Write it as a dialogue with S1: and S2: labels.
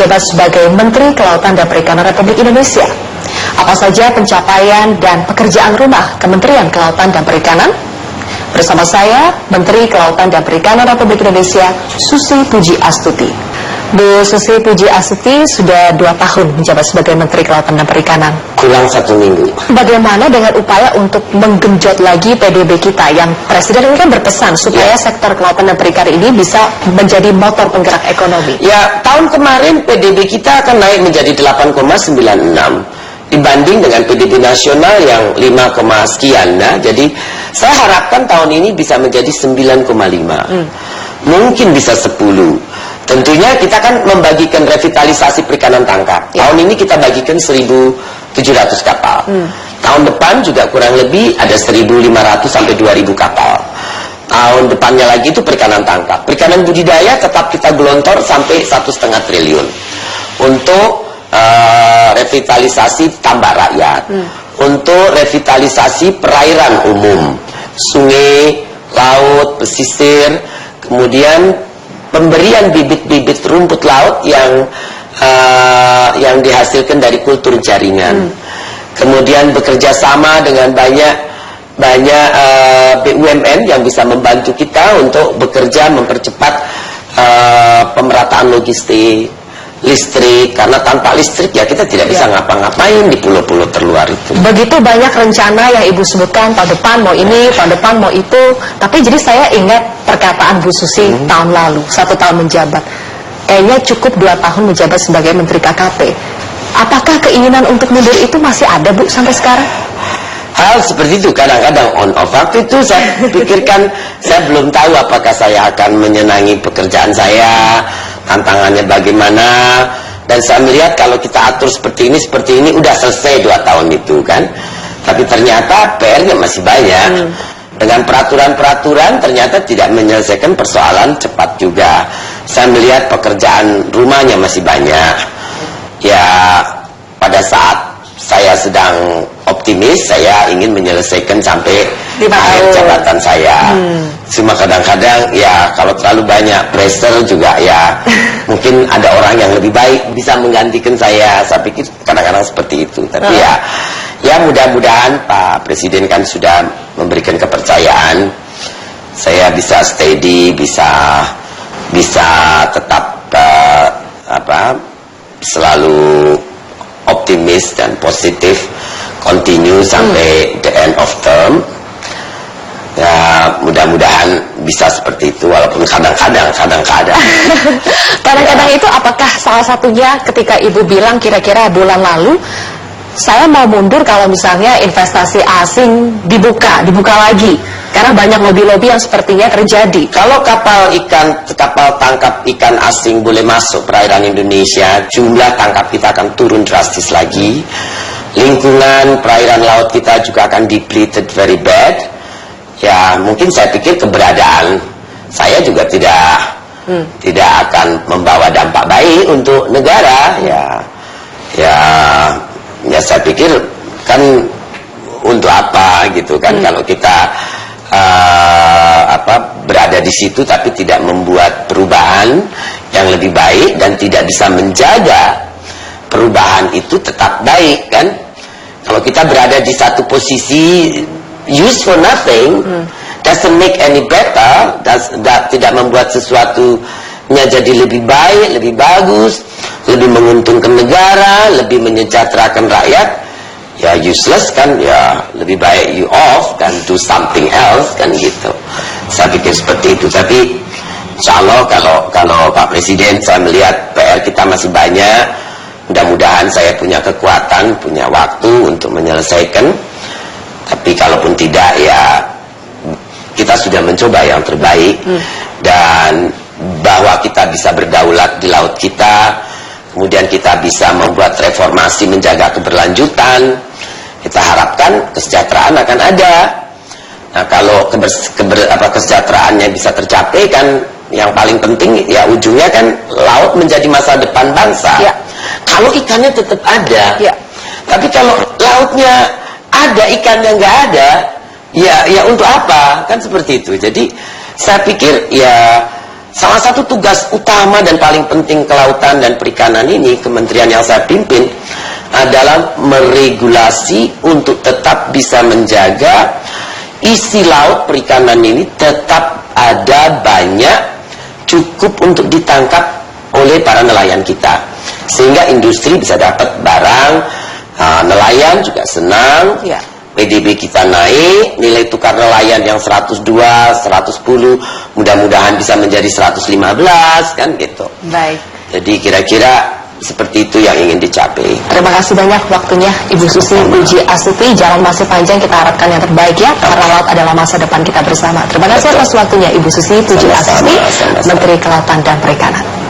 S1: menjabat sebagai Menteri Kelautan dan Perikanan Republik Indonesia. Apa saja pencapaian dan pekerjaan rumah Kementerian Kelautan dan Perikanan? Bersama saya, Menteri Kelautan dan Perikanan Republik Indonesia, Susi Puji Astuti. Bu Susi Puji Astuti sudah 2 tahun menjabat sebagai Menteri Kelautan dan Perikanan.
S2: Kurang 1 minggu.
S1: Bagaimana dengan upaya untuk menggenjot lagi PDB kita yang Presiden ini kan berpesan supaya sektor kelautan dan perikanan ini bisa menjadi motor penggerak ekonomi?
S2: Ya, tahun kemarin PDB kita akan naik menjadi 8,96 dibanding dengan PDB nasional yang 5, sekian. Nah, jadi saya harapkan tahun ini bisa menjadi 9,5. Mungkin bisa 10. Tentunya kita kan membagikan revitalisasi perikanan tangkap. Tahun ini kita bagikan 1.700 kapal. Tahun depan juga kurang lebih ada 1.500 sampai 2.000 kapal. Tahun depannya lagi itu perikanan tangkap. Perikanan budidaya tetap kita gelontor sampai 1,5 triliun. Untuk revitalisasi tambak rakyat. Untuk revitalisasi perairan umum. Sungai, laut, pesisir. Kemudian pemberian bibit-bibit rumput laut yang dihasilkan dari kultur jaringan. Kemudian bekerja sama dengan banyak BUMN yang bisa membantu kita untuk bekerja mempercepat pemerataan logistik, listrik, karena tanpa listrik ya kita tidak bisa ngapa-ngapain di pulau-pulau terluar itu.
S1: Begitu banyak rencana yang Ibu sebutkan, tahun depan mau ini, tahun depan mau itu, tapi jadi saya ingat perkataan Bu Susi tahun lalu, 1 tahun menjabat, kayaknya cukup 2 tahun menjabat sebagai Menteri KKP. Apakah keinginan untuk mundur itu masih ada, Bu, sampai sekarang?
S2: Hal seperti itu kadang-kadang on off. Waktu itu saya pikirkan, saya belum tahu apakah saya akan menyenangi pekerjaan saya, tantangannya bagaimana, dan saya melihat kalau kita atur seperti ini udah selesai 2 tahun itu kan. Tapi ternyata PR-nya masih banyak. Dengan peraturan-peraturan ternyata tidak menyelesaikan persoalan cepat juga. Saya melihat pekerjaan rumahnya masih banyak. Ya, pada saat saya sedang optimis, saya ingin menyelesaikan sampai akhir jabatan saya. Cuma kadang-kadang ya kalau terlalu banyak pressure juga ya mungkin ada orang yang lebih baik bisa menggantikan saya. Saya pikir kadang-kadang seperti itu. Tapi ya mudah-mudahan Pak Presiden kan sudah memberikan kepercayaan. Saya bisa steady, bisa tetap selalu optimis dan positif, continue sampai the end of term. Ya, mudah-mudahan bisa seperti itu, walaupun kadang-kadang.
S1: Kadang-kadang itu apakah salah satunya ketika Ibu bilang kira-kira bulan lalu, saya mau mundur kalau misalnya investasi asing dibuka lagi, karena banyak lobby-lobby yang sepertinya terjadi.
S2: Kalau kapal tangkap ikan asing boleh masuk perairan Indonesia, jumlah tangkap kita akan turun drastis lagi. Lingkungan perairan laut kita juga akan depleted very bad. Ya, mungkin saya pikir keberadaan saya juga tidak akan membawa dampak baik untuk negara. Ya saya pikir kan untuk apa gitu kan, kalau kita berada di situ tapi tidak membuat perubahan yang lebih baik dan tidak bisa menjaga perubahan itu tetap baik kan. Kalau kita berada di satu posisi use for nothing, doesn't make any better, tidak membuat sesuatunya jadi lebih baik, lebih bagus, lebih menguntungkan negara, lebih menyejahterakan rakyat, ya useless kan, ya lebih baik you off dan do something else kan gitu. Saya pikir seperti itu. Tapi insya Allah kalau Pak Presiden, saya melihat PR kita masih banyak. Mudah-mudahan saya punya kekuatan, punya waktu untuk menyelesaikan. Tapi kalaupun tidak, ya kita sudah mencoba yang terbaik. Dan bahwa kita bisa berdaulat di laut kita, kemudian kita bisa membuat reformasi menjaga keberlanjutan, kita harapkan kesejahteraan akan ada. Nah, kalau kesejahteraannya bisa tercapai kan, yang paling penting ya ujungnya kan laut menjadi masa depan bangsa. Kalau ikannya tetap ada, tapi kalau lautnya ada, ikannya nggak ada, ya untuk apa? Kan seperti itu. Jadi saya pikir ya salah satu tugas utama dan paling penting kelautan dan perikanan ini, kementerian yang saya pimpin, adalah meregulasi untuk tetap bisa menjaga isi laut perikanan ini tetap ada banyak, cukup untuk ditangkap oleh para nelayan kita, sehingga industri bisa dapat barang, nelayan juga senang, PDB kita naik, nilai tukar nelayan yang 102, 110 mudah-mudahan bisa menjadi 115, kan gitu.
S1: Baik.
S2: Jadi kira-kira seperti itu yang ingin dicapai.
S1: Terima kasih banyak waktunya Ibu Susi Puji Astuti. Jalan masih panjang, kita harapkan yang terbaik ya, karena laut adalah masa depan kita bersama. Terima kasih atas waktunya Ibu Susi Puji Astuti, Menteri Kelautan dan Perikanan.